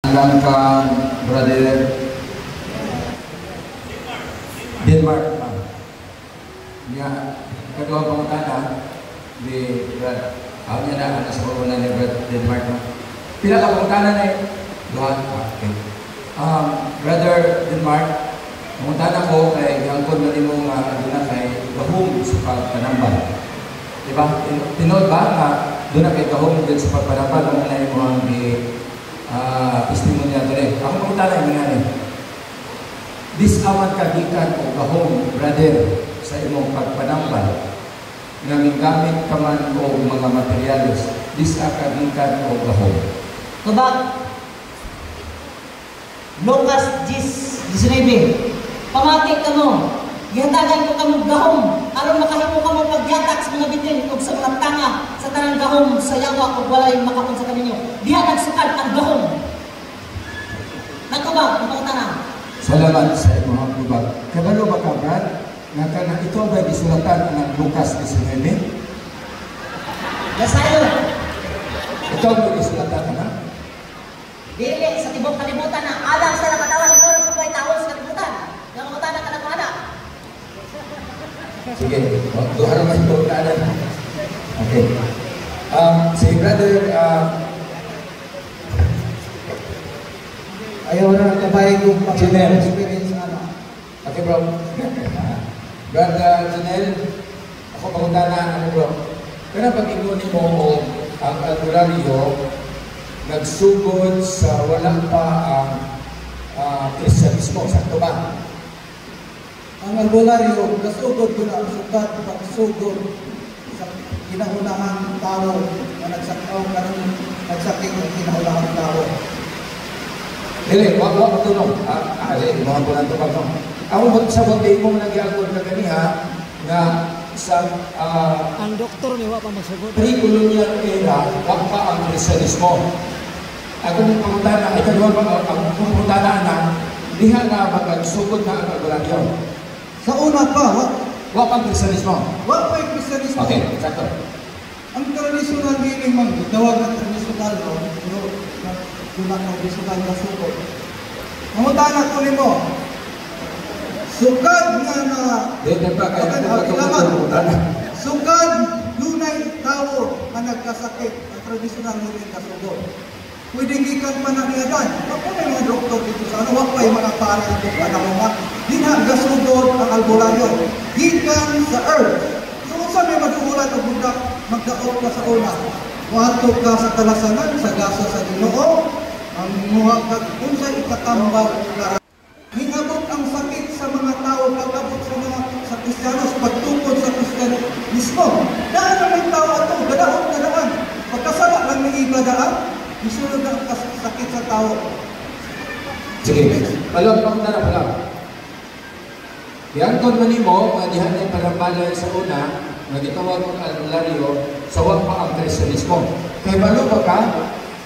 Alam ka, brother Denmark. Nga, kadua pangutana di ako niya na ano sa pagkunan ni brother Denmark. Pila ka pangutana na duha. Okay. Brother Denmark, pangutana ko kay gangkon na nimo nga aduna kay gahom sa pagpanambal. Diba? Tinod ba nga doon na kay gahom din sa pagpanambal ang mga mo ang testimonya dere. Ako pangutana yung nga disaman kagikan o gahom, brother, sa imong pagpanambal nga migamit ka man o mga materialis, disakagikan o gahom. Tubag, Lucas 10:19, pamati ka mo, gihatagan ko kamong gahom, aron makahimo ka mo pagyatak sa mga bitin ug sa mga tanga sa tanang gahom sa yawa ug walay makapon sa kaninyo. Diha nagsukad ang gahom. Nagkubag, napakutana. Salamat sa imong tubag. Kabalo ba ka, Brad? Nga ka na ito ba disulatan ng Lucas 19? Yasayo. Ito ba disulatan ka na? Dili sa tibok kalibutan na alam sa nakatawan ito rin kung may tao sa kalibutan. Nga mga na ka na kumana. Sige, duha naman ito na. Okay. Si brother, ayaw na kabayan kong experience ano. Okay bro. Brother Janelle, ako pangutana ano bro. Kaya pag-ingon mo ang albularyo nagsugod sa wala pa ang Kristyanismo, sakto ba? Ang albularyo, nasugod ko na ang sugat, pagsugod sa kinahunahang tao na nagsakaw ka ng nagsakit ng kinahunahang tao. Dili, wag ko tulong. Mga bulan to ba ko? Ako sa bote mo nagyagod ka kaniha nga sa ang doktor ni wa pa masugod. Pre-colonial era, wag pa ang Kristyanismo. Ako mong pangutana, ito naman ba ang pangutana na diha na magagsugod na ang albularyo? Sa una pa, Wag pa ang Kristyanismo. wag pa yung Kristyanismo. Okay, sakto. Ang tradisyonal healing man, tawag na tradisyonal, no? Pero wala na tradisyonal na sugod. Mamutana ko nimo, sugad nga na Dito pa kayo sugad lunay tao na nagkasakit ang tradisyonal healing kasugod. Pwede gikan pa na niyadan. Ako may mga doktor dito sa ano, wag pa yung mga pare dito sa mga ginhagasugod ang albularyo. Gikan sa earth. So, saan may magkukulat ang budak, magdaot ka sa una. Muhatog ka sa kalasanan, sa gasa sa Ginoo, ang muhatag kung sa ikatambal ka. Hingabot ang sakit sa mga tao, pag-abot sa Kristiyanos, pagtukod sa Kristiyanismo. Daan na may tao ito, gadaan. Pagkasala lang ng iba daan, isunod ang sakit sa tao. Sige, palong pangutana pa lang. Yan kung manimo, dihan ay palambalay sa una, nga gitawag ang albularyo, sa wag pa ang Kristyanismo. Kay balo ba ka?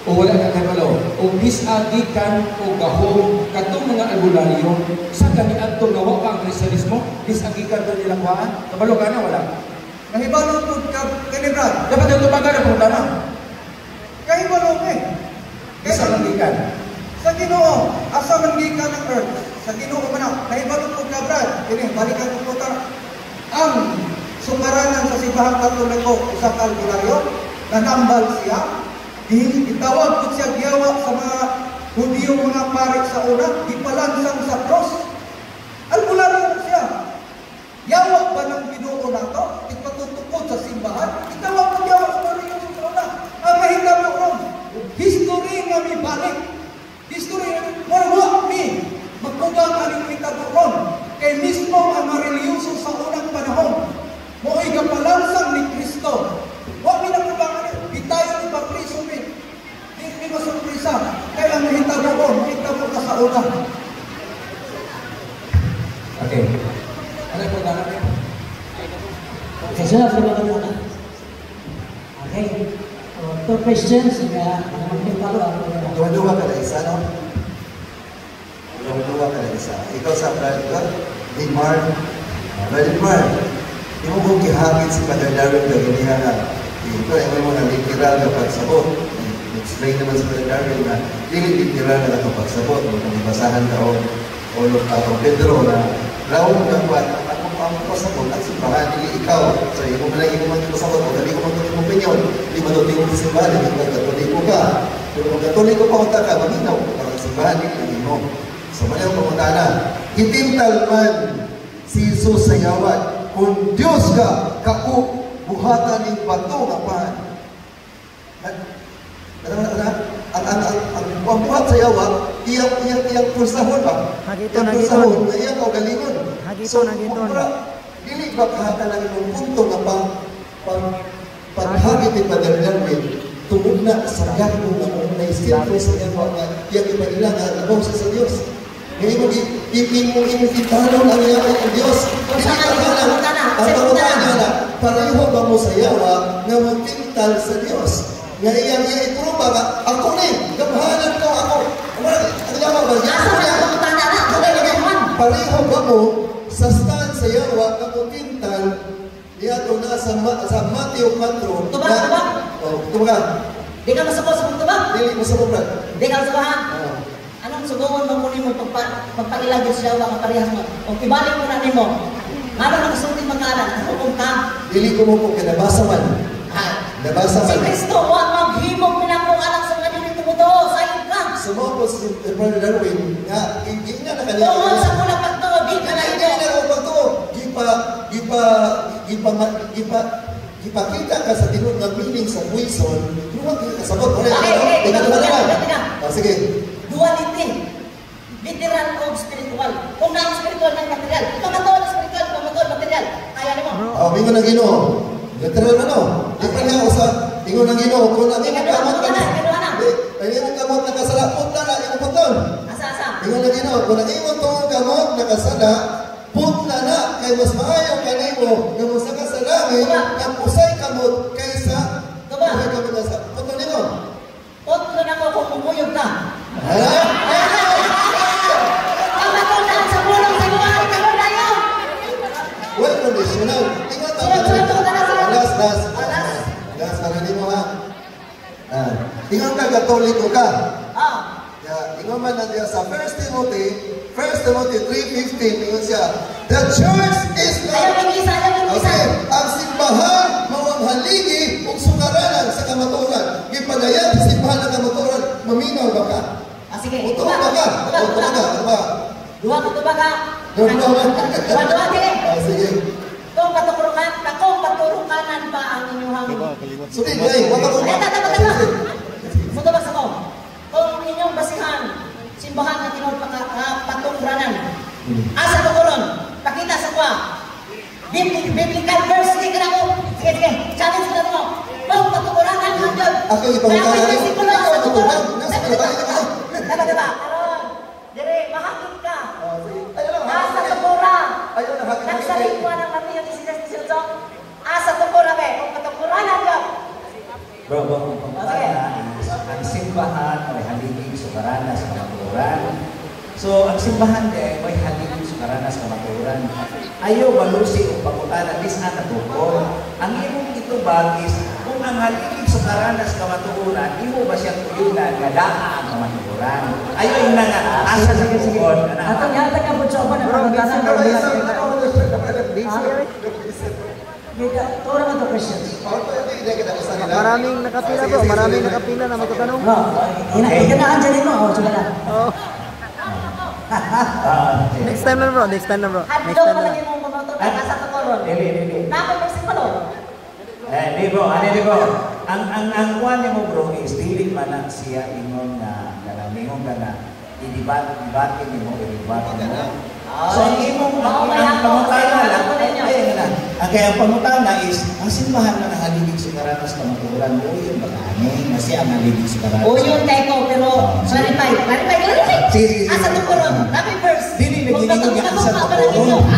O wala ka kay balo? O disagikan o gahom katong mga albularyo sa kaniadto nga wag pa ang Kristyanismo, disagikan ba nila kuhaan? Kabalo ka na, wala? Mahibalo po ka, Brad. Dapat yung tumaga na pangutana. Kahibalo ka eh. Disagikan. Sa Ginoo, asa man gikan ang earth? Sa Ginoo man, kahibalo po ka, Brad. Kini, balikan ko po ta. Ang sumaranan sa Simbahang Katoliko, isang albularyo, nanambal siya, itawag po siya giyawa sa mga Hudiyo mga pare sa una, ipalansang sa cross. Albularyo siya. Yawa ba ng Ginoo na ito? Ipatutukod sa simbahan? Itawag po giyawa sa mga Hudiyo sa una. Ang mahitabo ron, history nga may balik. History nga may magkugang aling hitabo ron. Kay mismo ang mga reliyoso sa unang panahon. Mo'y kapalansang ni Kristo. Huwag minakubangan niyo. Itayo ni Papriso min. Hindi mo surpresa. Kaya ang hitabo ron, hitabo ka sa una. Okay. Ano po na natin? Okay, so na. Okay. Two questions. Dua-dua ka na isa, no? Dua-dua ka na isa. Ikaw sa Brother Mark. Brother Mark, di mo kong gihagit si Father Darwin na ganihan na ito ay mo na literal na pagsabot. explain naman sa Brother Darwin na lilitira na lang ang pagsabot mo kung ibasahan ka o Pedro na laong gagawin ang pasabot at simbahan, hindi ikaw. So, yung mo lang yung mga pasabot mo, hindi ko magtutin mo opinion, hindi matutin mo sa simbahan, hindi mo katuloy ko ka. Pero kung katuloy ko pa ka, maminaw ko para sa simbahan, hindi mo. So, mali ang pamunta na. Itimtal man si Jesus sa yawat, kung Diyos ka, buhatan ng bato nga pan. Ang buhat sa yawat, iyang pulsahon ba? Hagiton. Iyang kaugalingon. Hagiton. Dili ba kahata lang yung punto nga paghagit ni Brother Darwin, tungod na sa gato nga kung naisipro sa yawat nga, iyang ipagilang nga nabaw sa Diyos. Ngayon mo, itanong ang yawat ng Diyos. Ang pangutana na, pareho ba mo sa yawa nga magtintal sa Diyos? Nga iyang ipruba nga, ako ni, gamahanan ko ako. Ang yawa ba? Pareho ba mo sa stand sa yawa nga magtintal niya ito na sa Matthew 4. Tuba. Di ka masabot sa tubag? Dili mo sa Brad. Di ka masabahan? Anong sugungon mo muli mo pagpailagay sa yawa ang parehas mo? O ibalik mo na mo. Nga na nakasulting magkalan, hukom ka. Dili ko mo po kinabasa man. Nabasa Si man. Kristo, huwag maghimog pinakong anak sa mga nilito mo doon. Sayang ka. Sumo po si Brother Darwin nga, hindi na nakanila. Tungkol sa mula pagto, di ka na Hindi ito. na ako pagto. Ipakita ka sa tinod ng meaning sa Wilson, huwag kasabot. Okay, Sige. Duality. Literal o spiritual. Kung na spiritual ng material, pamatuan spiritual, pamatuan material. Kaya mo. Bingon ng Ginoo. Literal na no. Di pa niya sa bingon ng Ginoo. Kung ang imong kamot ka na. Ang imong kamot nakasala, punta na, imong puton. Asa. Bingon ng Ginoo. Kung ang imong tuong kamot nakasala, punta na. Kay mas maayo ka na mo. Nga mo sa kasalangin, ang usay kamot kaysa usay kamot nasa. Puton nino. Puton ako kung kumuyog ka. Pamatuan sa bulong sa buhay, karoon na yun. Well conditional. Tingnan Last, narinig mo ha. Tingnan ka, Katoliko ka. Tingnan man nandiyan sa 1 Timothy 3:15, tingnan siya. The church is not... Okay, ang simbahan, mawang haligi, ug sukaranan sa kamaturan. Gipadayan sa simbahan ng kamaturan, maminaw ba ka? Sige. Uto ba ka? Dua ko ba ka? Dua sige. Kung paturukanan ba ang inyong Sulit, wag ako. Muto ba sa ko? Kung inyong basihan, simbahan na tinutupaturanan. Asa tukuron, pakita sa kwa. Biblical verse, sige ka na ko. Sige, challenge na mo. Kung paturanan ng Diyos. Ako ipangkalan. Diba? Dire, mahakit ka. Asa tukura. Nagsalikuan ng Mateo 16:18. Asa tukura be, kung paturanan ka. Bro, ang simbahan may haliging sukaranas kamaturan. So, ang simbahan din may haliging sukaranas kamaturan. Ayaw malusi o pangutanan, dis na natukol. Ang imong itubag is, kung ang haliging sukaranas kamaturan, imo ba siyang tuyunan, gadaan kamaturan. Ayaw yung nga, asa na tukol. Atong yata ka po sa na pagkatanan. Tora man to questions. Maraming nakapila bro, maraming nakapila na magtatanong. No, hinaan dyan mo. O, suga na. Next time na bro, next time na bro. Next Hadlo time ka na. lagi mong mamotor ka asa tukuron. Dili. Napag-versikulo. Di bro. Ang kuwan niya mo bro is dili man na siya ingon na nalamingon ka na i-debate ni mo. So ang imong pangutana lang, ang pangutana is, ang simbahan na nahaligig sukaranas kamaturan mo, yun ba kani? Kasi ang nahaligig sukaranas. O yun, teko, pero clarify. Sige. Asa tukuron. Napag verse. Dili, nagiging yan sa tukuron.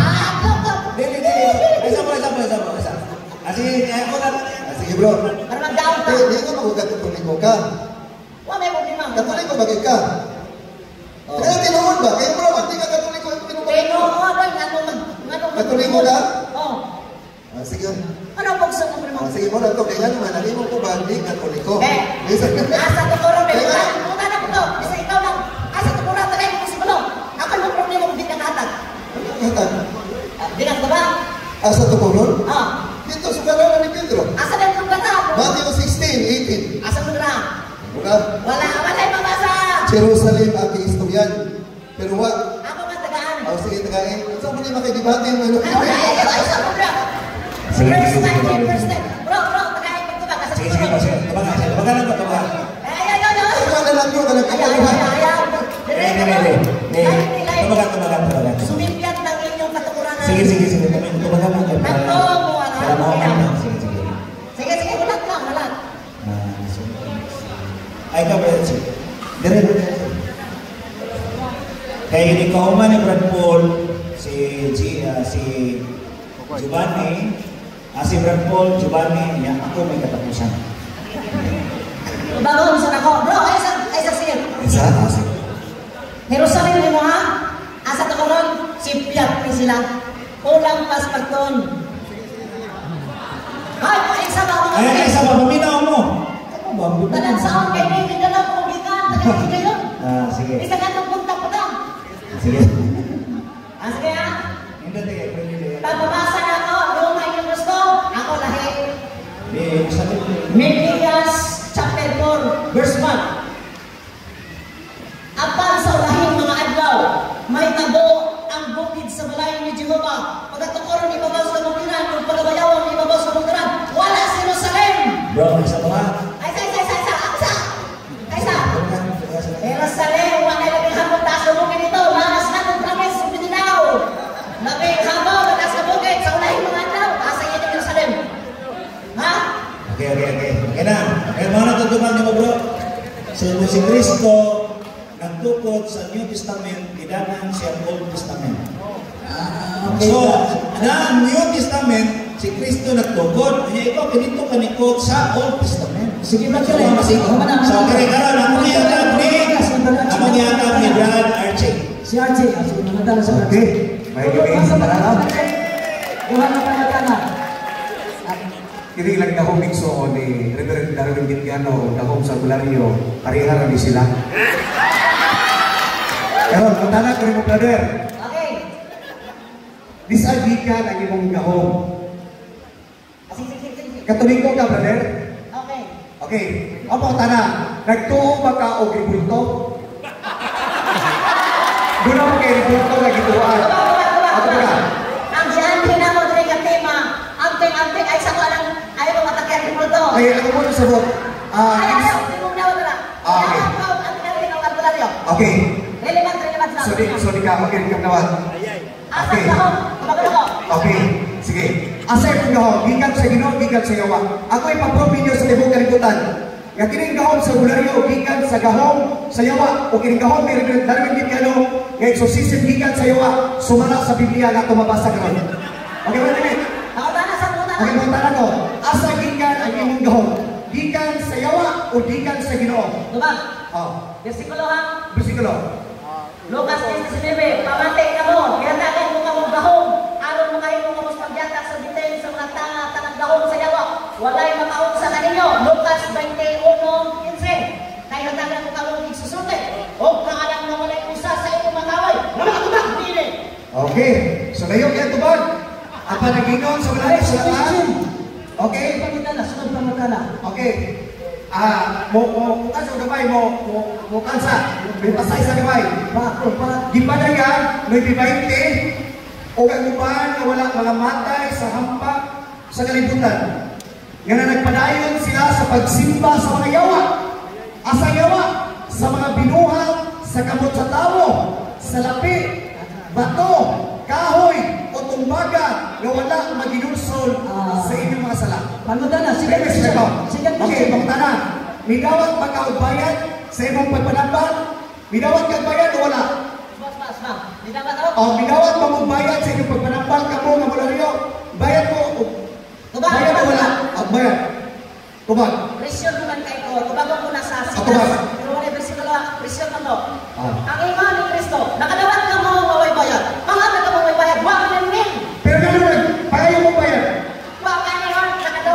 Dili. Isa. Sige bro. Para mag-down ka. Hindi ko magkatutuliko ka. Wa may problema. Katuliko bagay ka. Kaya tinuod ba? Kaya bro, hindi ka katuliko. Pero, nga Katuliko ka? Oh. Sige. Ano pag gusto mo Oh, sige mo na to, kaya naman, ang imong ko ba, di katoliko. asa to koro, puta na po to. Isa ikaw lang. Asa to koro, tagay mo si Kulo. Ako yung problema kung di ka katag. Di ka ba? Asa to kulon? Ah. Dito sa galawan ni Pedro. Asa na yung katag? Matthew 16:18. Asa mo na? Wala. Wala yung mabasa. Jerusalem ang kiistoryan. Pero wa. Ako nga tagaan. Oh, sige, tagain. Saan mo niya makidibate yung ano? Isa mo na. First time. Bro, tagay mo ito ba? Sige, tabagan lang ba, tabagan? Ikaw na lang yun, alam Tabagan. Sumipyat ng inyong katukuran. Sige. Tabagan lang. Para mawakan lang. Sige, ulat lang. Ay, ka ba yan, sige. Dire. Kaya hindi ka human ni Brad Paul, si Giovanni, si Brad Paul, Giovanni, yan, ako may katapusan. Bago sa ako. Bro, ay sa siya. Isa? Jerusalem ni mo ha? Asa to karon? Sipyat ni sila. Ulang pasparton. Ay, isa ba mga Ay, isa ba? Paminaw mo. Ano ba? Tanan saan kay David na lang kung bigan. Tanan kayo. Sige. Isa ka nang punta pa daw. Sige. Sige ha? Hindi. Pagpapasa na ako, Roma yung gusto. Ako lahi. Sabi ko. Micaiah chapter 4, verse 1. Apan sa ulahing mga adlaw, may tabo ang bukid sa balay ni Jehovah. Pagkatukoron ibabaw sa bukidran, kung pagabayawang ibabaw sa bukidran, wala sa Jerusalem. Bro, isa pa ba? Ay, Jerusalem, wala labing hapon taas na bukid ito. Lakas na ng promise sa Pininaw. Labing hapon taas na bukid sa ulahing mga adlaw. Taas sa inyo Jerusalem. Ha? Okay. Okay na. Kaya mga natutunan niyo mo, bro. So, si Kristo nagtukod sa New Testament, idanan siya Old Testament. Okay. So, na New Testament, si Kristo nagtukod. Kaya ikaw, pinito ka nikod sa Old Testament. Sige ba So, kayo? so kare-karan, ako niyatag ni Brad Archie. Si Archie, sige naman sa Archie. Okay. May gawin sa parang. Kuha na pangatana. Kini lang dahong mixo ni Reverend Darwin Gitiano, dahong sa Gularyo, pariharan ni sila. Pero, matana ko rin mo, brother. Okay. Disagi ka ng imong gahong. Sige. Katoliko ka, brother? Okay. Okay. Opo, tana. Nagtuo ba ka o ribulto? Doon ako kay ribulto na gituan. Ako ba ka? Ang diyan na mo diri ka tema, anteng ay sa lang ayaw mo matakyan mo to. Ay, ano mo na sabot? Ayaw, tingog na wala. Okay. Okay. Relevant So di ka makinig ka naman. Asa ka ho? Kabagal ko. Okay. Sige. Asa yung gahom? Gikan sa Ginoo, gikan sa Yawa. Ako ipapropin niyo sa libong kalibutan. Nga kining gahom sa Gularyo, gikan sa gahom sa Yawa. O kining gahom ni Reverend Darwin Gitiano, nga exorcism gikan sa Yawa, sumala sa Biblia na ito mabasa ka ron. Okay, wait a minute. Ako na sa muna. Okay, mga tanong ko. Asa gikan ang imong gahom? Gikan sa Yawa o gikan sa Ginoo? Diba? Oh, Versikulo ha? bersikulo. Lucas 19, pamantay ka mo, kiyatagan mo ka mong gahong, aron mo kayo mo kamos pagyatak sa bitin sa mga tangang gahong sa yawa, walay makaon sa kaninyo. Lucas 21:15, kaya hatagan mo ka mong igsusunod, o kaalam na walay usa sa inyong makaway, na makatubak dili. Okay. So ngayon kaya tubag. Ang panagingon sa mga kasulatan. Okay. Sunod pangatana. Okay. Mo kansa gamay mo kansa. May pasay sa gamay. Gipadayan, may 20 o kaguban na wala mga matay sa hampak sa kalibutan. Nga na nagpadayon sila sa pagsimba sa mga yawa. Asa yawa? Sa mga binuhat, sa kamot sa tao, sa lapi, bato, kahoy, o tumbaga na wala maginulsol sa inyong mga sala. Pangatana, sige. Okay, pangtana. Midawat ba ka og bayad sa imong pagpanambal? Midawat ka og bayad o wala? Mas, di dapat ako. O midawat ba mo bayad sa inyong pagpanambal ka mo nga Gularyo? Bayad mo o Tubag, bayad o wala? Ang bayad. Tubag. presyon naman kayo ko, tubagon ko na sa Tubag. sinas. Pero wala versikulo, presyon man mo. Ang iman ni Kristo, nakadawat ka mo maway bayad. Mga ka mo maway bayad, wag na rin. Pero gano'n, payo mo bayad. Wag ka na rin, nakadawat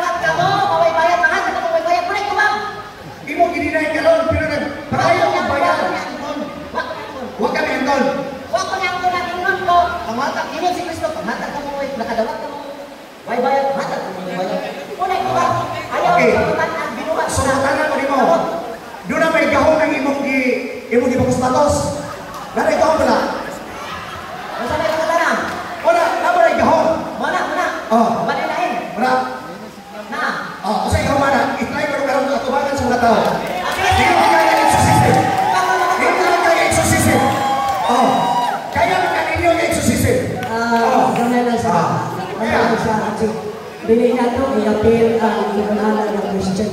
panghatag, yun si Kristo, panghatag ka mo, nakadawat ka mo. Way bayad, hatag ka mo yung bayad. Muna, iba, ayaw Okay. pagkatan ang binuhat So, tanan mo ni mo. Doon na may gahon ng imong gibakuspatos. Dari gahon pala. Masa may pagkatan? Wala, naman ay gahon. Muna, Oh. balilain. Wala. Na. Oh, kasi ikaw mana, itry ko karon ng atubangan sa mga tao. Okay. Hindi mo kaya exorcism. Hindi mo kaya exorcism. Oh. Kaya mo kaninyo yung exorcism. Ganyan lang sa ano sa ating bili na ito, i-appeal ang ibanala ng Christian.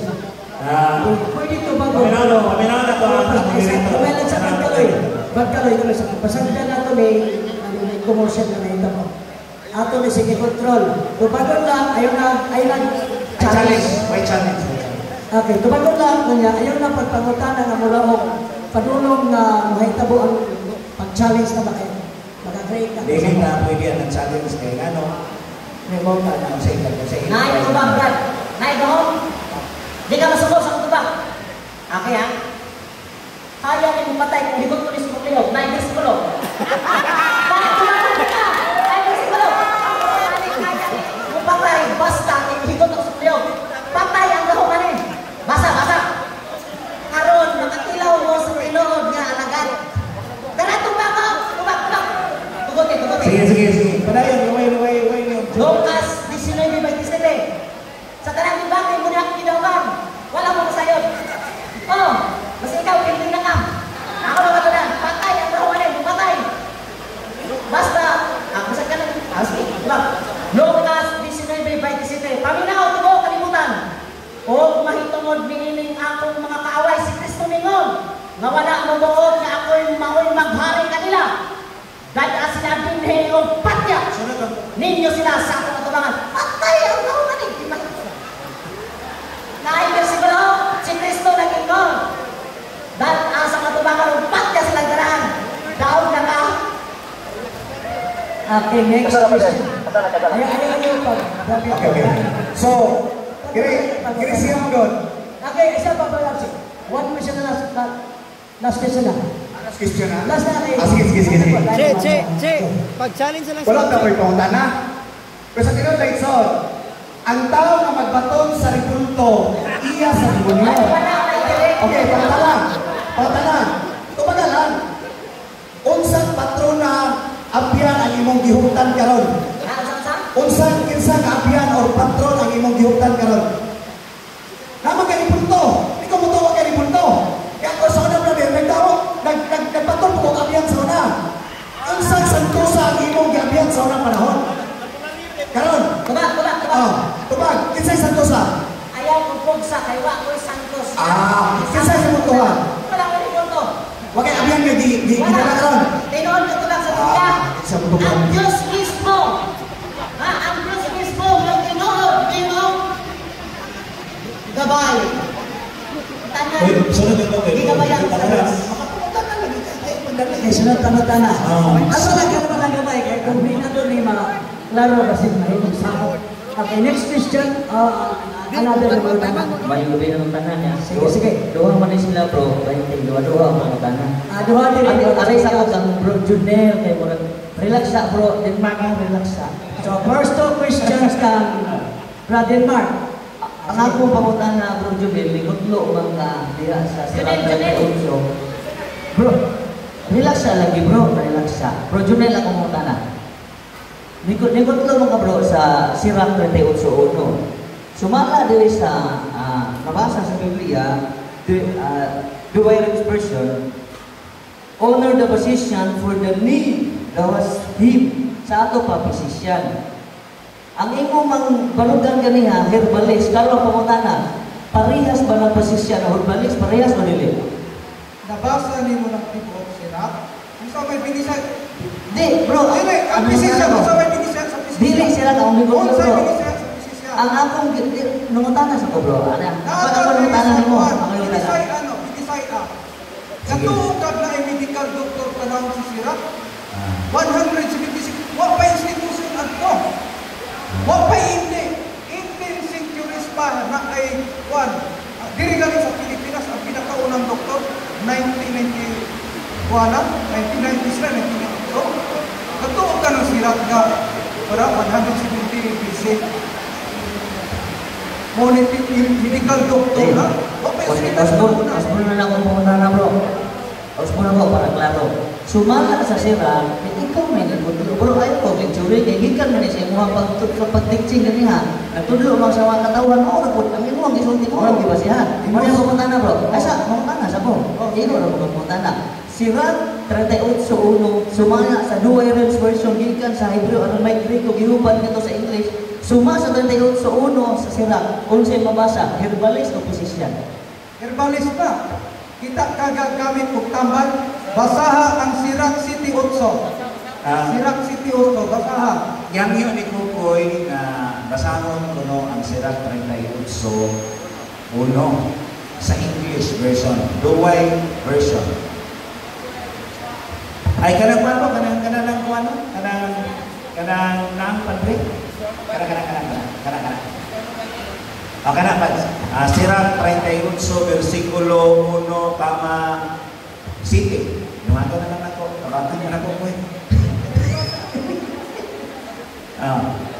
Pwede ito bago. Paminaw na to ang Kumalan sa Pagkaloy kami sa pasagda na ito may commotion na ito mo. Ato may sige control. Tubagon lang, ayaw na challenge. May challenge. Okay, tubagon lang kanya, ayaw na pagpangutana ng mula o padulong na mahitabo ang pag-challenge na maka-create na. Hindi na pwede ang challenge kay ano. May mga na sa ilan sa ilan. Naay tubag, Brad. Naay gahon. Di ka masuko sa tubag. Okay, ha? Kaya rin patay kung hibot ko ni Sumukliyo. Naay disipolo. Bakit tumakas ka? Naay disipolo. Kung patay, basta hibot ko Sumukliyo. Patay ang gahon ka rin. Basa. Karon, nakatilaw mo sa tinuod nga alagad. Tara, tubag ko. Tubag. Tugutin. Sige. Padayon, luway. Lucas 19:27. Sa tanang bagay mo na akong ginawan. Wala mo masayod. Oh, mas ikaw, hindi na ka. Ako na matunan. Patay ang rawanin. Patay. Basta, masag ka na. Sige, diba? Lucas 19:27. Paminaw, tubo, kalimutan. O mahitungod miniling akong mga kaaway si Kristo mingon. Nga wala mo buod nga ako'y mao'y maghari kanila. Dahil sila binhi o patya. Ninyo sila sa akong atubangan. Patay ang rawanin. Naibig si Kristo naging nun. Dahil sa katubangan o patya silang ganahan. Daon na ka. Okay, next question. Ayaw pa. Okay. So, kiri siya mo doon. Okay, isa pa lang si. One question na last question na. Last question na. Last na kayo. Che, pag-challenge lang Wala na ko'y paunta na. Pero sa tinong Lightson, ang tao na magbaton sa ribulto, iya sa demonyo. Okay, pangtalan. Tumagalan. Unsang patrona abyan ang imong gihuptan karon? Unsang abyan or patron ang imong gihuptan karon? Nama kay ribulto. Ikaw mo tawa kay ribulto. Kaya ako sa una brother, nagpatol po kong abyan sa una. Unsang santosa ang imong giabyan sa unang panahon? Karon. Tubag. Kinsay santosa? Ayaw kong pugsa kay Wakoy Santos. Kinsay sa mutuhan? Wala ko rin ito. Wag kay abyan nga gidala karon. Tinoon ko ito lang sa Biblia. Sa mutuhan. Ang Diyos mismo. Ang Diyos mismo. Yung tinood. Gabay. Tanan. Sunod ito. Hindi gabayan sa Diyos. Okay, sunod tama-tana. Ano lang ka naman ang gamay? Kaya kung binado ni klaro kasi mahimong sakot. Okay, next question. Another one. May gabi na ng tanan niya. Sige. Duha man sila bro. Duha ang tanan. Duha din. Aray sa ako sang bro Junel kay murag relax sa bro. Denmark ang relax sa. So, first two questions kang Brother Mark. Ang akong pangutan na bro Junel, likotlo man ka diha sa Sirang Unso. Bro, relax sa lagi bro, relax sa. Bro Junel akong pangutan na. Likotlo man ka bro sa Sirang 38:1. Sumala diri sa nabasa sa Biblia, the Irish version, honor the position for the need that was him sa ato pa position. Ang imo mang balugan ganiha, herbalist, karo pamutana, parehas ba ng posisyon o herbalist, parehas ba dili? Nabasa ni mo ng tibok sila. Kung sa may pinisay. Di, bro. Dili, ang pisisya. Kung sa may pinisya sa pisisya. Dili sila ka, ang Kung bro. sa pinisya sa pisisya. Ang akong nungutana sa ko, bro. Ano? Ako nungutana mo. Ako nungutana. Pinisay. Katuukab na ay medical doctor panahon si Sira. 176. Wa pa institution ato. Wa pa hindi. 18 centuries pa na ay diri galing sa Pilipinas ang pinakaunang doktor 1990 1990s na 1992. Katuog ka ng sirat nga para 170 BC. Ngunit medical doctor na. Tapos na lang kung pumunta na bro. Tapos muna ko para klaro. Sumala sa sira, ikaw may nagbutulo. Bro, ayaw ko, lecture, kaya gikan mo na siya mga pagtiktsing ganiha. Nagtudlo mga sa mga katawan, nagpunta kami mo, ang isulti mo, ang ibasihan. Muna yung pumunta na bro. Asa, pumunta na sa po. Ino na pumunta na. Sira 38:1 sumala sa Douay Rems version gikan sa Hebrew ano may Greek ug gihuban nito sa English. Suma sa 38:1 sa sira unsay mabasa herbalist o physician. Herbalist na. Kita kagagamit og tambal, basaha ang Sirach City 8. Sirach City 8, basaha. Yang yun ni Kukoy na basahon ko no ang Sirach 38:1 sa English version, Douay version. Ay kanang ano, kanang kuano, kanang nang padre. Kanang. O kanang pad. Sirach 38 versikulo 1,7. Lumato na lang ako. Tabakan niyo na ako ko.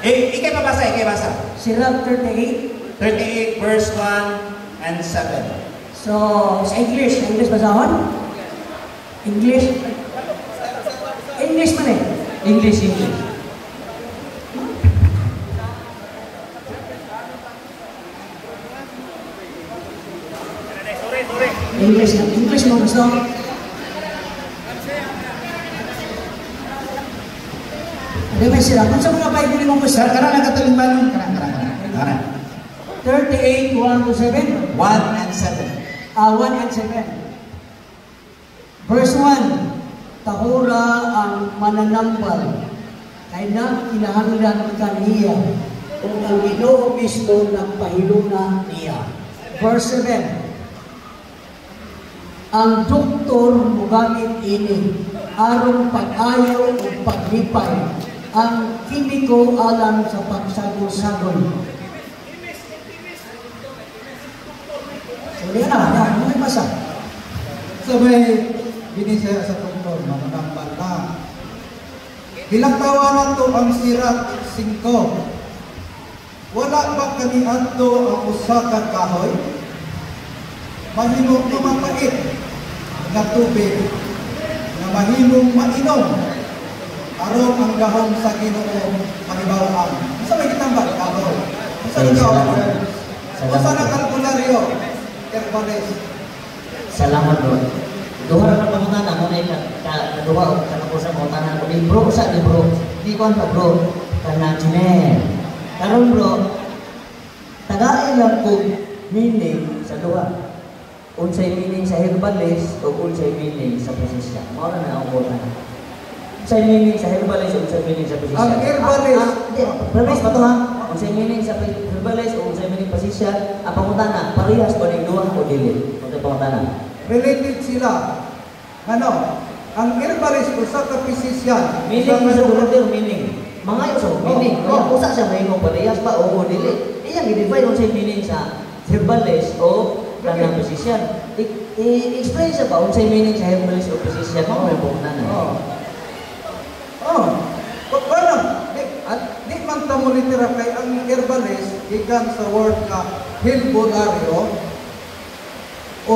Ikay basa. Sirach 38. 38 verse 1 and 7. So, sa English basahon? English man eh. English. English mo gusto? Ano ba sila? Kung sa mga Bible mo gusto? Karang nagkatalimban. Karang. 38, 1 to 7? 1 and 7. 1 and 7. Verse 1. Tahura ang mananambal kay na kinahanglan kaniya kung ang Ginoo mismo nagpahiluna niya. Verse 7. Ang doktor mugamit ini aron pag-ayaw o paglipay ang kimiko alang sa pagsagol-sagol. So, yan na. Ano may basa? Sabay, binisaya sa doktor, mananambal na. Bilagtawa na to ang Sirach 5. Wala ba kaniadto ang usa ka kahoy? Mahimong mapait na tubig na mahimong mainom aron ang gahom sa Ginoo manibawaan. Sa may kitambal kahoy. Sa na kalkularyo, herbalist. Salamat bro. Duha ra pamunta na mo na duha og kanapusan mo tanan ko bro sa di bro. Di ko anta bro kana chine. Karon bro tagaay lang ko meaning sa duha. Unsay meaning sa herbalist o unsay meaning sa physician. Mao na ang bola. Unsay meaning sa herbalist o unsay meaning sa physician. Ang herbalist, premise pa to ha. Unsay meaning sa herbalist o unsay meaning physician. Ang pangutana, parehas ba ning duha o dili? Unsay pangutana? related sila. Ano? Ang herbalist usa ka physician. Meaning sa duha meaning. Mga uso meaning. Kaya usa siya mahimong parehas ba o dili. Iyang i-define unsay meaning sa herbalist o kanang physician. I-explain siya ba unsay meaning sa herbalist o physician mo may pangutana. Di man ta mo litera kay ang herbalist gikan sa word nga herbolario o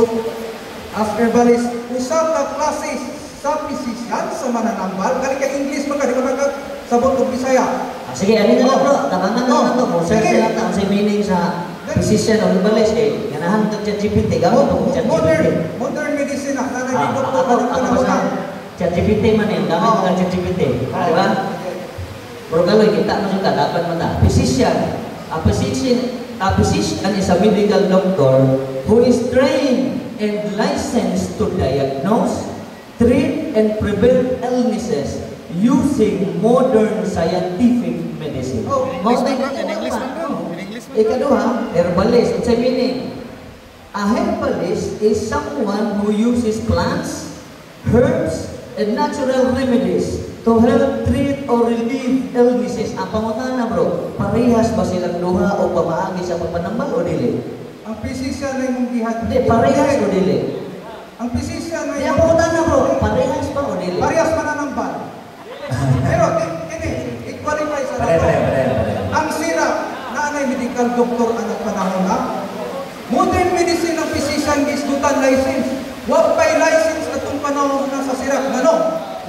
as herbalist usa ka klase sa physician sa mananambal kani kay English man kadi ka sabot og Bisaya. Sige, ano na bro, tabangan na to mo. Search na ta unsay meaning sa physician o herbalist kay ganahan tag ChatGPT gamit tong ChatGPT. Modern medicine na nang doktor ako sa ChatGPT man yan, gamit ng ChatGPT. Di ba? Pero galoy, kita mo suka, dapat mo na. Physician. A physician is a medical doctor who is trained and licensed to diagnose, treat, and prevent illnesses using modern scientific medicine. Ikaduha, herbalist. What's the meaning? A herbalist is someone who uses plants, herbs, and natural remedies to help treat or relieve illnesses. Ang pangutana bro, parehas ba silang duha o pamaagi sa pagpanambal o dili? Ang physician ay mong gihat. Hindi, parehas o dili? Ang physician ay Ang pangutana bro, parehas ba o dili? parehas mananambal. Pero mga doktor ang panahon na. Modern medicine ang physician gisdutan license. Wa pay license atong panahon na sa sirak. Ngano?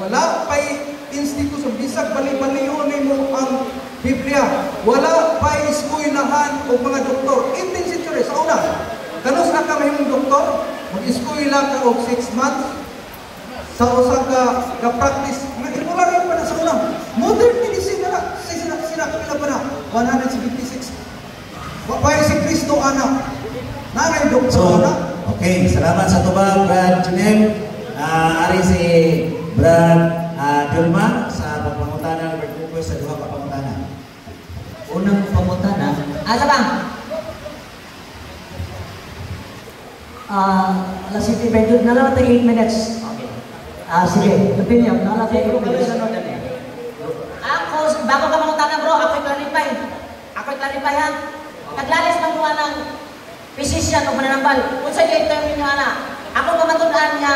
Wala pay institusyon bisag bali-baliho nimo ang Biblia. Wala pay eskwelahan o mga doktor. 18th century sa una. Kanus na ka mahimong doktor, mag-eskwela ka og 6 months sa usa ka practice. Imulan pa na sa una. Modern medicine na sirak pila pa na 176. Wa pay si Kristo anak. Nanay doktor So, anak. okay, salamat sa tubag, Brad Junel. Ari si Brad Dilma sa pagpangutana ng Bertuko sa duha ka pangutana. Unang pangutana, asa bang? Alas City Bedroom, nalaman tayo 8 minutes. Okay. Sige, opinion, nalaman tayo 8 minutes. Ako, bago ka mangutana bro, ako'y clarify. Ha? Naglalis man mo ng physician o mananambal. Kung sa iyo term nyo ana, ako pamatunan nga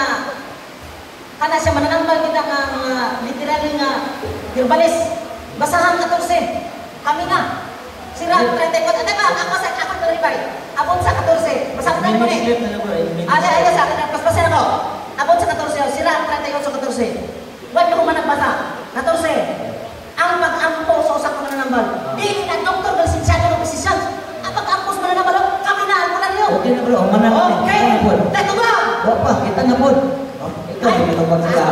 kana siya mananambal kita nga literally nga herbalist. Basahan 14. Kami na. Sira 34. Ate ba, ako clarify. Abot sa 14. Basahan mo ni. Ay, sa akin, paspasin ako. Abot sa 14. Sira 38 sa 14. Huwag ka humanap basa. 14. Ang pag-ampo sa usap ko mananambal. Dili na doktor, lisensyado ng physician. Ang pag-ampo sa mananambal, kami na, ang mula niyo. Okay na bro, mananambal. Okay. Dito ba? Wapa, kita na po. Ikaw, hindi ka magsaya.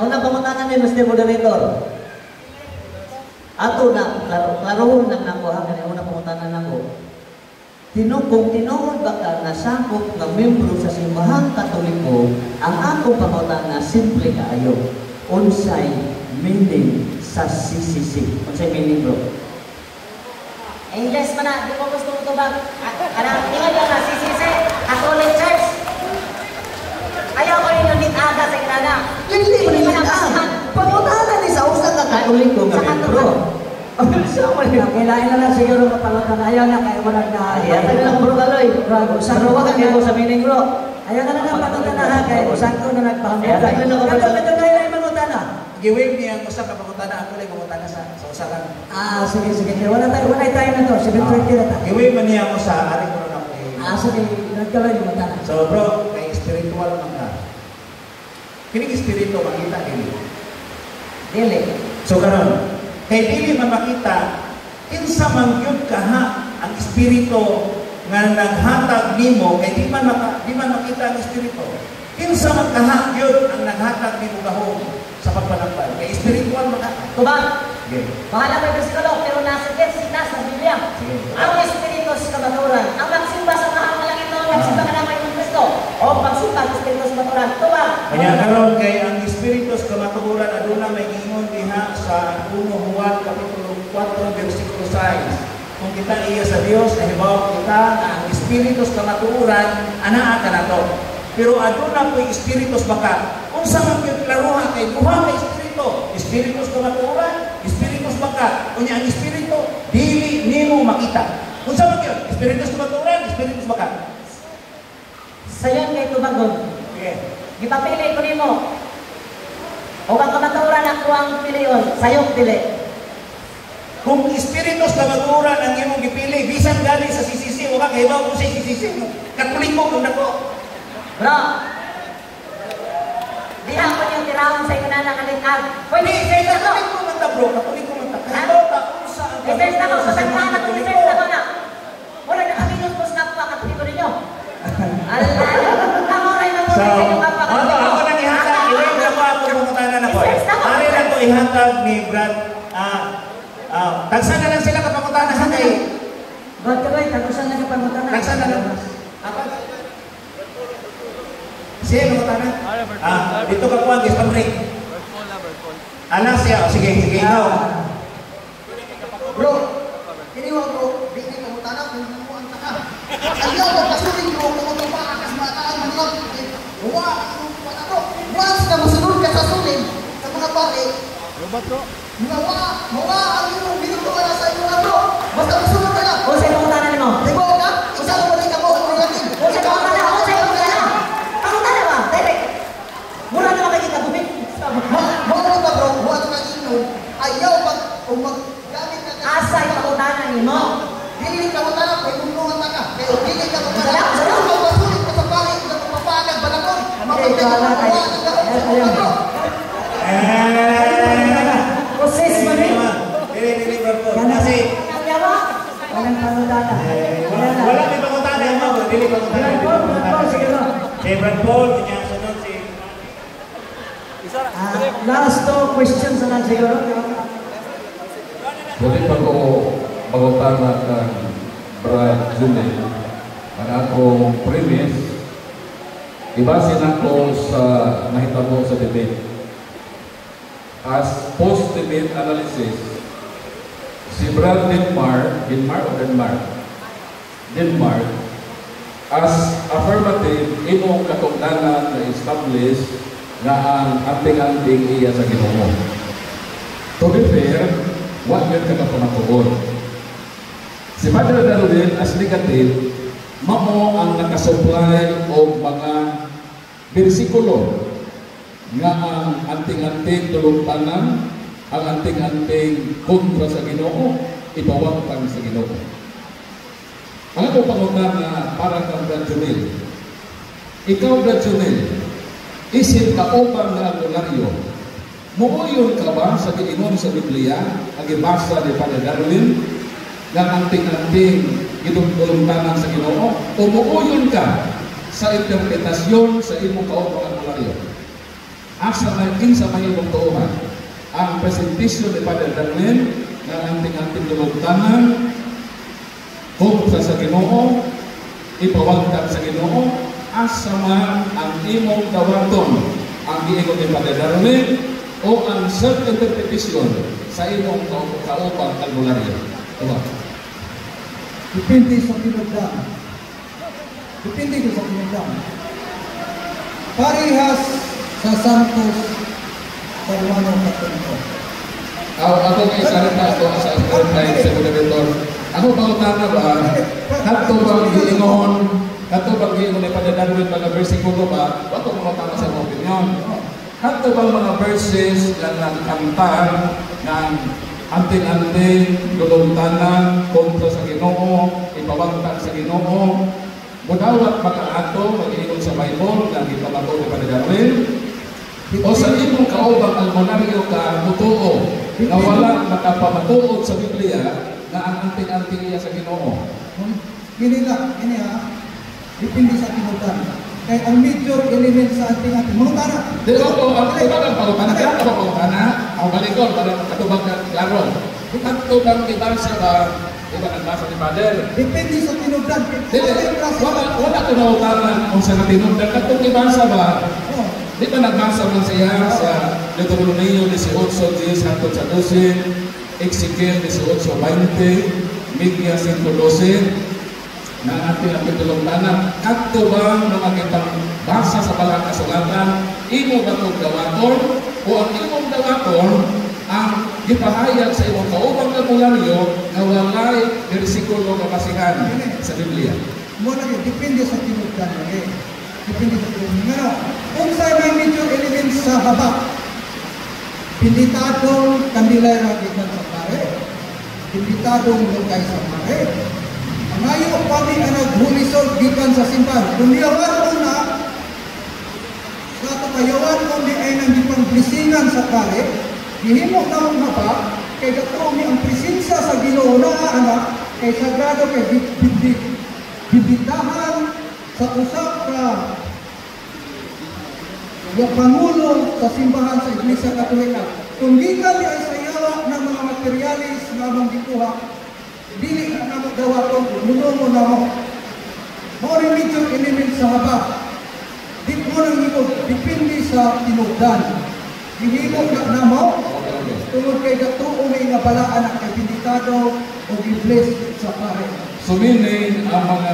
Unang pangutana ni Mr. Moderator. Ato na, klarohon lang na ko, ang unang pangutana na ko. Kung tinuod ba ka nasakop ng membro sa simbahang Katoliko, ang akong pangutana simple kaayo. Unsay meaning sa CCC. Unsay meaning bro? English man na, di ko gusto ito ba? Anong tingin nyo na CCC, Catholic Church. Ayaw ko rin yung nitaga sa inana. Hindi mo nila pangutana ni sa usa ka Katoliko nga membro. Kailangan na lang siguro kapalakan. Ayaw na kayo walang na. Ayaw na lang bro kaloy. Pero wag kayo sa meaning bro. Ayaw na lang patutana ha kayo. Sakto na nagpahamot. Ayaw na lang Kato kayo na yung mangutana. Giwin niya ang usap na pangutana, ako lang pangutana sa usakan. Sige. Wala tayo na to. 7:30 na tayo. Giwin man niya ako sa ating ko na Sige. Nagkaloy yung mangutana. So bro, may spiritual man ka. Kining espiritu makita dili. Dili. So karon, kay dili man makita, kinsa man gyud kaha ang espiritu nga naghatag nimo kay di man makita ang espiritu. Kinsa man kaha gyud ang naghatag nimo gahom sa pagpanambal. Kay espiritual man ka. Tuba? Okay. Bahala ko yung versikulo, pero nasa sa Biblia. Ang espiritu sa kabaturan. Ang magsimba sa mahal na langit noon, nagsimba ka naman yung Kristo. O pagsimba sa espiritu sa kabaturan. Tuba? Kanya karon kay ang espiritu sa kamatuoran aduna may ingon diha sa 1 Juan kapitulo 4 bersikulo 6. Kung kita iya sa Dios, nahibaw kita na ang espiritu sa kamatuoran anaa ka nato. Pero aduna po'y espiritu sa baka. Kung sa mga klaruha kay duha ka espiritu sa kamatuoran, espiritu sa baka. Unya ang espiritu dili nimo makita. Kung sa mga espiritu sa kamatuoran, espiritu sa baka. Sayon kay tubagon. Okay. Gipapili ko nimo. O ang kamatuoran ako ang piliyon, sayong pili. Kung espiritu sa kamatuoran ang imong gipili, bisan galing sa CCC, o ka kahibaw kung sa CCC, Katoliko kung nako. Bro, di ako yung tirahon sa inyo na nakalitag. Pwede, Kay Katoliko man ta bro, Katoliko man ta. Kahibaw ta kung sa ang research na ko, pasagpahan na ko, research na ko na. Wala na kami yung post na pa, Katoliko ninyo. Alay, ako rin ang So, muna sa inyo papa. ako nang ihatag, iwag na po ako pumutana na po. Ari na to ihatag ni Brad. Tagsan na lang sila kapangutana sa kay. Ba't ka ba? Tagusan na kapag mangutana. Tagsan na lang. Apa? Siya pangutana? Dito ka po ang guest pang-break. Anak siya. Sige, ikaw. Bro, iniwan bro, di ka mutana kung ano ang taka. Ayaw mo pasukin bro, kung ano pa akas mataan manok. Bro, once na masunod ka sa sulim, sa mga pare, mawa ang iyong binutuan sa iyo na bro. Basta masunod ka na. O sa inyo mutana nimo. Diba ka? Isa ko balik ako, prerogative. O sa inyo mutana, o sa inyo mutana. Pangutana ba? Direct. Mura naman kayo kita, bumit. Mawala ka bro, huwag ka inom. Ayaw pag gamit ka Asa yung pangutana nimo. Dili Brad Paul, kanya sunod si... Last two questions na lang siguro. Pwede pa ko pagutana kang Brad Julie. Ang akong premise, ibasin ako sa nahitabo sa debate. As post-debate analysis, si Brad Denmark, as affirmative, imong katungdanan na establish nga ang anting-anting iya sa Ginoo. To be fair, what yun ka kapamatuon? Si Padre Darwin as negative, mao ang nakasupply o mga bersikulo nga ang anting-anting tulungtanan, ang anting-anting kontra sa Ginoo, ipawagtang sa Ginoo. Ang ako pangunan na para kang Brad Junel. Ikaw, Brad Junel, isip ka upang na albularyo. Muuyon ka ba sa giingon sa Biblia, ang ibasa ni Padre Darwin, ng anting-anting itulungtanan sa Ginoo? O muuyon ka sa interpretasyon sa imong kaupang albularyo? Asa na kinsa may imong tuuhan? Ang presentasyon ni Padre Darwin ng anting-anting tulungtanan kontra sa Ginoo, ipawagtang sa Ginoo, asa man ang imong dawaton, ang giingon ni Padre Darwin o ang self-interpretation sa imong kaupang albularyo. Diba? Depende sa pinagdaan. Depende ko sa pinagdaan. Parehas sa Santos Peruano Katoliko. Ako kay salita ko sa time sa Budabetor. Ako pangutana ba, kato bang giingon ni Padre Darwin mga versikulo ba, bato mga tama sa mga opinion. Kato bang mga verses na nagkantar ng anting-anting, luluntanan, kontra sa Ginoo, ipawagtang sa Ginoo, mudawat makaato, mag-iingon sa Bible, na ipamato ni Padre Darwin, o sa imong kaubang almonaryo ka mutuo, na wala makapamatuod sa Biblia, na ang anting-anting iya sa Ginoo. Gini ha, depende sa tinutan. Kaya ang major element sa anting-anting, manutana. Di ba po, ang ibang pangutana ka, ang pangutana, ang balikon, para katubang klaro. Katubang ibasa ba, iba nagbasa ni Father? Depende sa tinutan. Wala ko na utaran kung sa tinutan. Katubang ibasa ba? Di ba nagbasa man siya sa Deuteronomio 18:10 hangtod sa 12, Ezekiel 18:20, Micah 5:12, na ating tulungtanan. Kadto ba mga kitang basa sa balang kasulatan, imo ba itong dawaton o ang imong dawaton ang gipahayag sa imong kaubang albularyo na walay bersikulo nga basihan sa Biblia? Muna depende sa tinutan. Depende sa tinutan. Kung sa may major elements sa baba, pinditadong kandilay rakitan sa pare, pinditadong lukay sa pare, ngayon kami ang naghulisod gikan sa simbahan. Lumiyawan ko na sa kapayawan ko ni ay nandipang blisingan sa pare, hihimok na mong mapa, kay gato ni ang presensya sa Ginoo na anak, kay sagrado kay bibitahan sa usap ka yung pangulo sa simbahan sa Iglesia Katolika. Kung di kami ay sayawa ng mga materialis na mong gikuha, dili na mo dawaton, munungo na mo. More major element sa haba. Di mo nang himog, depende sa tinugdan. Hihimog na mo, tungod kay gatuo may nabalaan ang kabinitado o i-bless sa pare. Suminin ang mga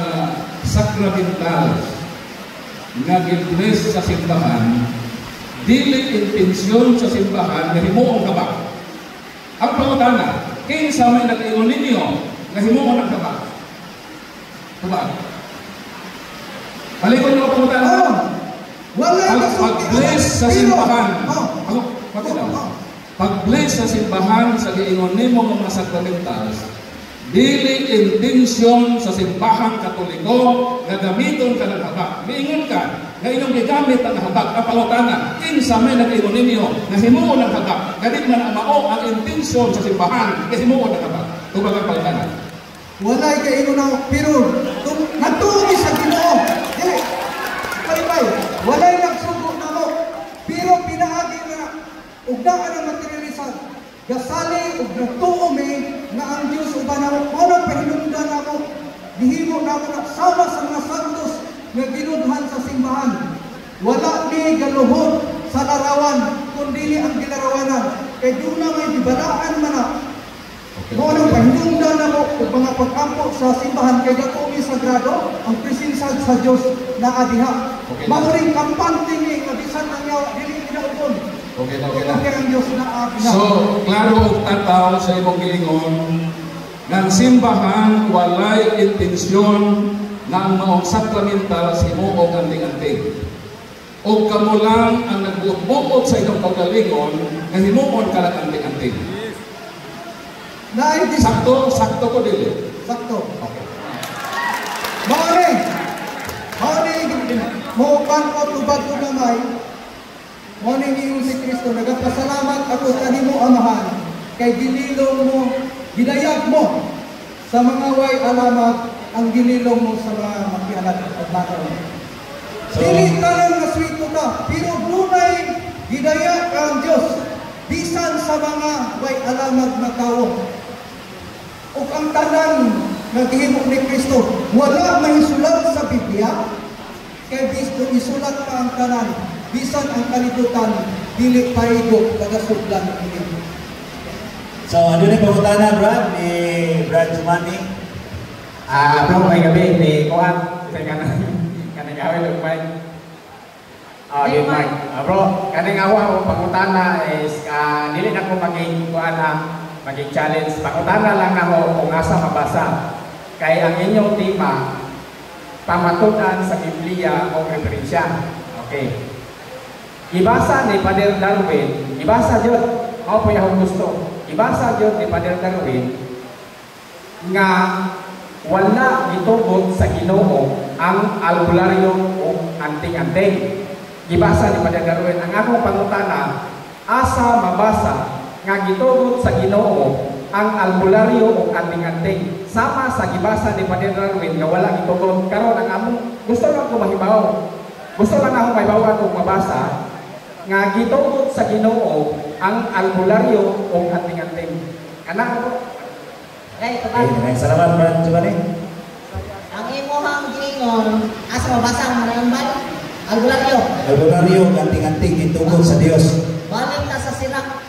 sakramentals nga i-bless sa simbahan, dili intensyon sa simbahan na himuong kabak. Ang pangutana, kinsa may nag-iyon ninyo na himuon ang kabak? Diba? Palikon nyo ang pangutana. Pag-bless sa simbahan. Pag-bless sa simbahan sa giingon nimo mga sakramentals, dili intensyon sa simbahan Katoliko nga gamiton ka ng habak. Miingon ka nga inyong gigamit ang habak. Ang pangutana, kinsa may nag-iyon ninyo na himuon ang habak, ganit man ang mao ang intensyon sa simbahan nga himuon ang habak. Tubag ang pangutana. Walay kay ino na pero natuwi sa Ginoo. kalipay, walay nagsugo na mo. Pero pinaagi na, ugdaan ang materialisan. Gasali ug nagtuo mi nga ang Dios uban namo mono pahinungdan namo gihimo namo na sama sa mga santos nga ginudhan sa simbahan. Wala ni galuhod sa larawan kundi ang ginarawanan. Kay doon na may gibalaan man na. Mono pahinungdan namo ug mga pag-ampo sa simbahan kay dako mi sagrado ang presensya sa Dios na adiha. Mamuring kampante ni nga bisan ang yawa dili ginaubon. Okay na. So, klaro og tataw sa imong giingon ng simbahan walay intensyon na ang maong sakramental sa himuog anting-anting. O kamo lang ang nagbuot sa inyong kaugalingon nga himuon ka lang anting-anting. Sakto ko dili. Sakto. Okay. Mo kan ko tubag ko gamay. Morning ingon si Kristo, nagapasalamat ako sa nimo amahan, kay ginilong mo, ginayag mo sa mga way alamat, ang ginilong mo sa mga makialat at bataw. Dili tanan nga swito ka, pero dunay gidayag ang Dios bisan sa mga way alamat na tao. Ug ang tanan nga gihimo ni Kristo, wala mahisulat sa Biblia, kay Kristo isulat pa ang tanan. Bisan ang kalibutan, dili paigok tagasudlan ini. So, ano na pangutana, Brad? Ni Brad Jumani? Bro, may gabi, ni Kuan. Kasi kanang gawin ng mic. Yung mic. Bro, kanang awa, pangutana is, dili na ko maging Kuan maging challenge. Pangutana lang ako kung asa mabasa. Kaya ang inyong tema, pamatunan sa Biblia o referensya. Okay. Ibasa ni Padre Darwin, ibasa yun, ako po yung gusto, ibasa yun ni Padre Darwin nga wala gitugot sa Ginoo ang albularyo o anting-anting. Ibasa ni Padre Darwin, ang akong pangutana, asa mabasa nga gitugot sa Ginoo ang albularyo o anting-anting. Sama sa gibasa ni Padre Darwin nga wala gitugot. Karon ang among gusto lang ko mahibaw. Gusto lang ako mahibawan kung mabasa nga gitugot sa Ginoo ang albularyo o anting-anting. Kana ko. Okay, salamat, Brad Giovanni. Ang imuhang giingon, asa mabasa ang mananambal? Albularyo. Albularyo, anting-anting, gitugot sa Dios. Balik na sa sirak.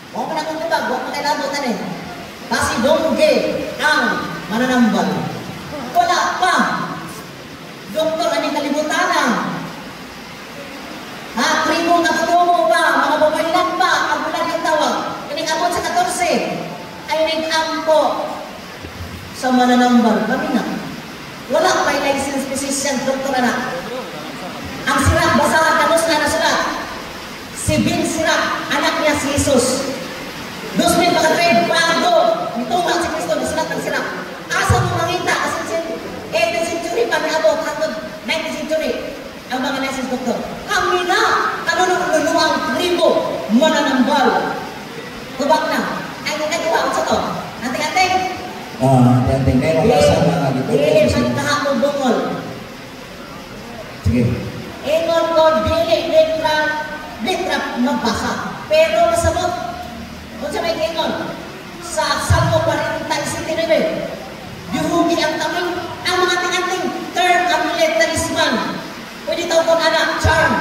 Huwag mo na kong tibag, huwag mo kayo labutan eh. Kasi dongge ang mananambal. Wala pa. Doktor, ano yung kalibutan na? Tribo na tutumo pa, mga babaylan pa, ang bulan yung tawag. Kinig-abot sa 14, ay nag-ampo sa mananambal. Kami na. Wala pa yung licensed physician, doktor na. Ang sirak, basahan, kanus na nasulat. Si Bin Sirak, anak niya si Jesus. 2003, bago, nitunggal si Kristo, nasulat ang sirak. Asa mo makita, 18th century pa niabot, hanggang 19th century. Ang mga nurses doktor, kami na kanunong-nunuang tribo mananambal. Tubak na. Ay, nagkagawa ko sa to. Anting-anting. Anting-anting. Kaya mabasa mga dito. Dili man kahapon bungol. Sige. Ingon ko, dili litra mabasa. Pero masabot. Kung siya may ingon, sa Salmo 49, yuhugi ang taming, ang mga anting-anting term ang militarisman. Pwede tawag kong anak, charm.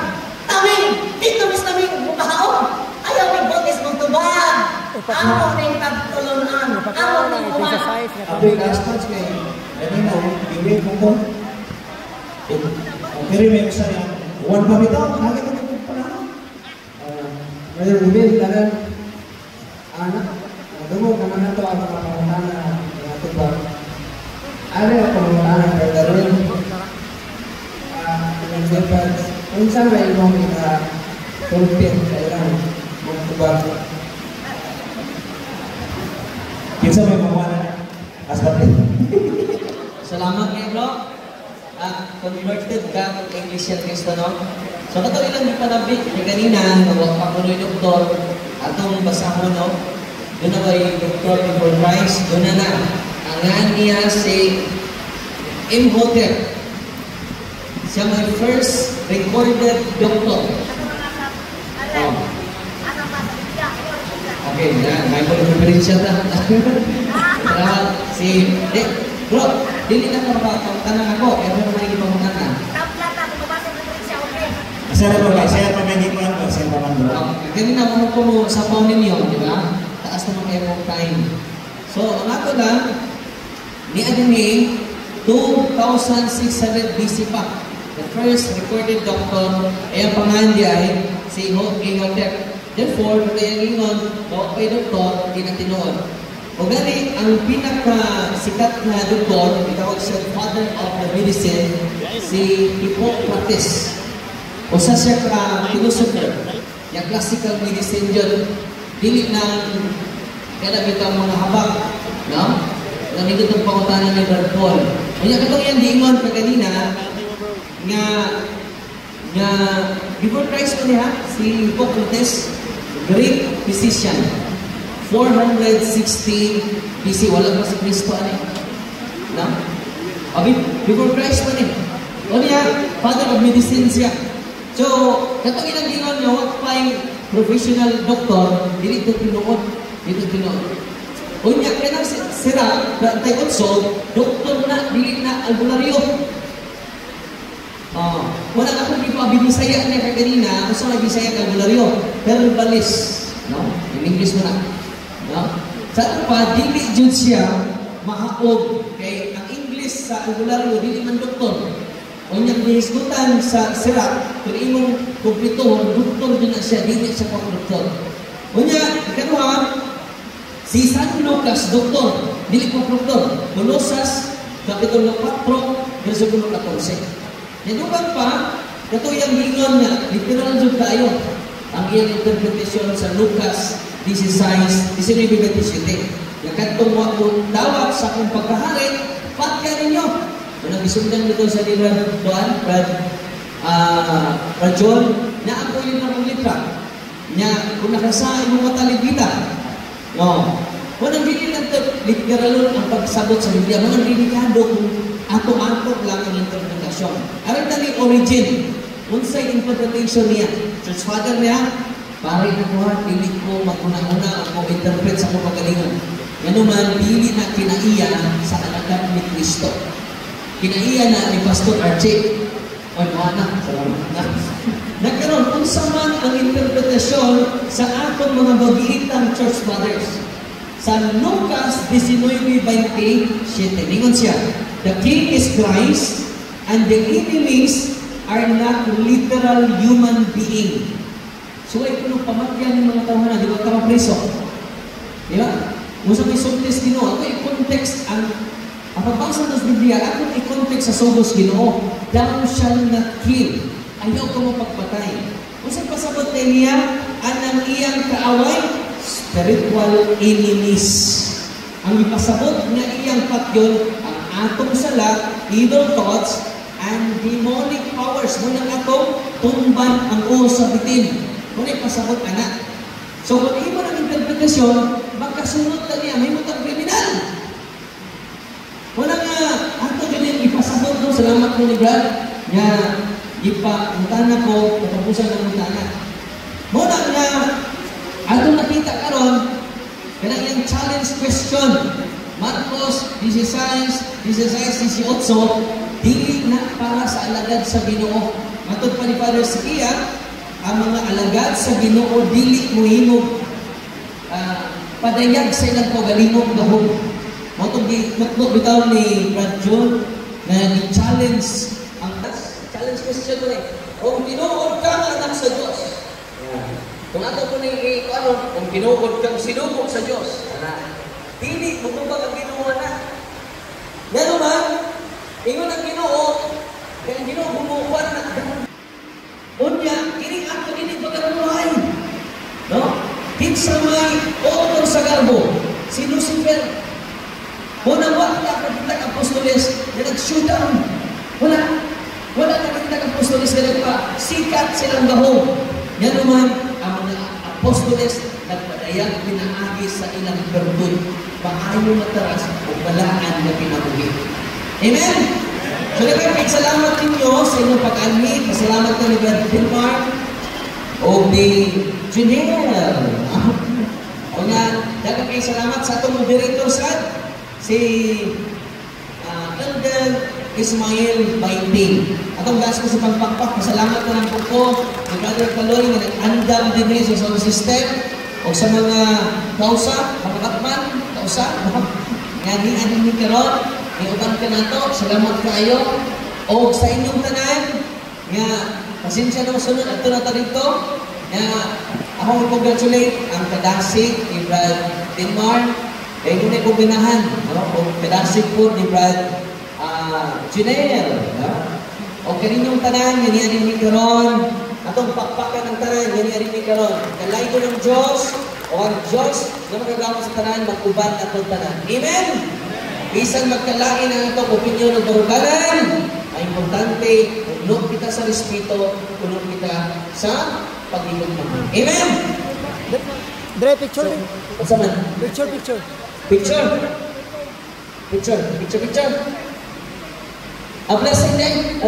Taming! Dito mis taming bukahaon. Ayaw may botis mong tubag. Ako na yung pagtulunan. Ako na yung kuman. Ako yung last kayo. Ganina, iwi mo ko. Pero may isa niya. One pa bitaw. Nakita ko ito pala. Brother Ruben, tanan. Anak. Nagamo ka na ito ang mga pangutana ng tubag. Ano yung pangutana ng Brother Ruben? Kung saan ba yung mga tulpin sa ilang mga tubag? Kinsa may pangwana? Aspatin. Salamat kayo, bro. Converted ka ng English yan, Kristo, no? So, kato ilang di panabik ni kanina, nawag pa ko ng doktor, atong basahon, no? Doon na ba yung doktor before Christ? Doon na. Ang niya si Imhotep. Siya may first recorded doctor. Oh. Okay, may pag-referensya ta. Salamat. Bro, dili na ka tanang ako, kaya mo may ipamunan na. Saya po, saya pamanggipan ko, saya pamanggipan. Ganun na mo mo sa phone ninyo, di ba? Taas naman kayo mong time. So, ang ato lang, ni Adami, 2600 BC pa. The first recorded doctor, ay ang pangalan niya ay si Imhotep. Therefore, kaya ngayon, kay doktor, tinatinoon. O gani, ang pinaka-sikat na doktor, itawag siya father of the medicine, si Hippocrates. O sa siya philosopher, yung classical medicine dyan, dili ng kaya bitang mga habak, no? Namigot ang pangutanan ni Brad Paul. O yung katong yan, diingon pa kanina, nga before Christ mo niya, si Hippocrates, Greek physician, 460 BC, wala pa si Kristo, no? O before Christ mo niya, o niya, father of medicine siya. So, katong ilang gingon niya, wag pa yung professional doctor, dito tinuod. O niya, kaya nang sira, tayo also, doktor na, dili na albularyo. Wala akong di pa binisaya na kaganina, gusto nga bisaya ka albularyo, herbalist, no? In English mo na. No? Sa ito pa, dili dyan siya mahaog, kay ang English sa albularyo, dili man doktor. O niyang dihisgutan sa sira, kung imong kumplituhon, doktor din na siya, dili siya pang doktor. O niya, ikanuha, si San Lucas, doktor, dili pang doktor. Colosas, Kapitulo 4, versikulo 14. Yadugan pa, katuyang hingon na, literal dyan tayo, ang iyang interpretasyon sa Lucas 16:19-27. Nakatong wakong tawag sa akong pagkahari, patya ninyo. Kung nagisundan nito sa ni Brad John, na ako yun na mong litra. Nya, kung nakasain mo matalibitan, no. Kung nang hindi lang literalon ang pagsabot sa Biblia, mga delikado kung ato-ato lang ang interpretasyon. Aral na ni origin, unsay interpretation niya. Church Father niya, pare na ko ha, pili ko maguna-una ako interpret sa mga pagalingan. Yan naman, pili na kinaiya sa alagad ni Kristo. Kinaiya na ni Pastor Archie. O, na, salamat na. Nagkaroon, kung saman ang interpretasyon sa atong mga bagiitang Church Fathers. Sa Lucas 19:27, ningon siya, the king is Christ, and the enemies are not literal human being. So, ay kung pamatyan ng mga tawanan, di ba ka mapreso? Di ba? Musa may subtis Ginoo, ako i-context ang pagbasa ng Biblia, ako i-context sa subos Ginoo, thou shall not kill. Ayaw ka mo pagpatay. Kung saan pasabot na niya, anang iyang kaaway, spiritual enemies. Ang ipasabot niya iyang patyon, ang atong sala, evil thoughts, and demonic powers. Munang atong tumban ang sa bitin. Kung ipasabot anak. So kung iba ng interpretasyon, magkasunod na niya, may mutang kriminal. Wala nga, ato ganyan, ipasabot doon, salamat mo ni Brad, nga, mutana ko, katapusan ng mutana. Muna nga, ato nakita karon, kaya yung challenge question, Marcos 16:18, dili na para sa alagad sa Ginoo. Matod pa ni Father Sikia, ang mga alagad sa Ginoo dili mohimog padayag sa ilang pagalimong gahom. Matod bitaw ni Brad John na ni-challenge ang challenge question ko kung tinuod ka nga anak sa Diyos. Kung ato po kung tinuod kang sinubok sa Diyos, dili mo ba ang Ginoo na? Gano'n man, ingon ang Ginoo, kaya ang Ginoo bumubuan na. Unya, kining ato ini pagkaluhay. No? Kinsa may author sa garbo, si Lucifer. Unang wala ka apostoles na nag-shoot down. Wala ka apostoles na nagpa-sikat silang gahong. Yan naman, ang mga apostoles nagpadayag pinaagi sa ilang bertod. Paayo mataras o balaan na pinabuhi. Amen? So nagkakit salamat ninyo sa inyong pag-anhit. Pasalamat na ni Brad Denmark o ni Janelle. O nga, nagkakit salamat sa itong moderator si Elder Ismael Baiting. Atong gas ko sa pagpakpak, pasalamat na lang po ni Brother Kaloy na nag-andam din sa sound system o sa mga kausa, mga katman, kausa, nga ni karon, ni uban ka na to, salamat kayo o sa inyong tanan nga pasensya na masunod at ito na dito nga ako congratulate ang kadasig ni Brad Denmark kaya kung na ginahan o kadasig po ni Brad Janelle o kaninyong tanan yan ni karon atong pakpakan ng tanan yan ni karon kalay ko ng Diyos o ang Diyos na magagawa sa tanan mag-uban atong tanan. Amen? Bisan magkalain ang itong opinyon ng barugalan, ay importante, punong kita sa respeto, punong kita sa pag-ibig naman. Amen? Dre, picture. What's man? Picture. Picture. A blessing day.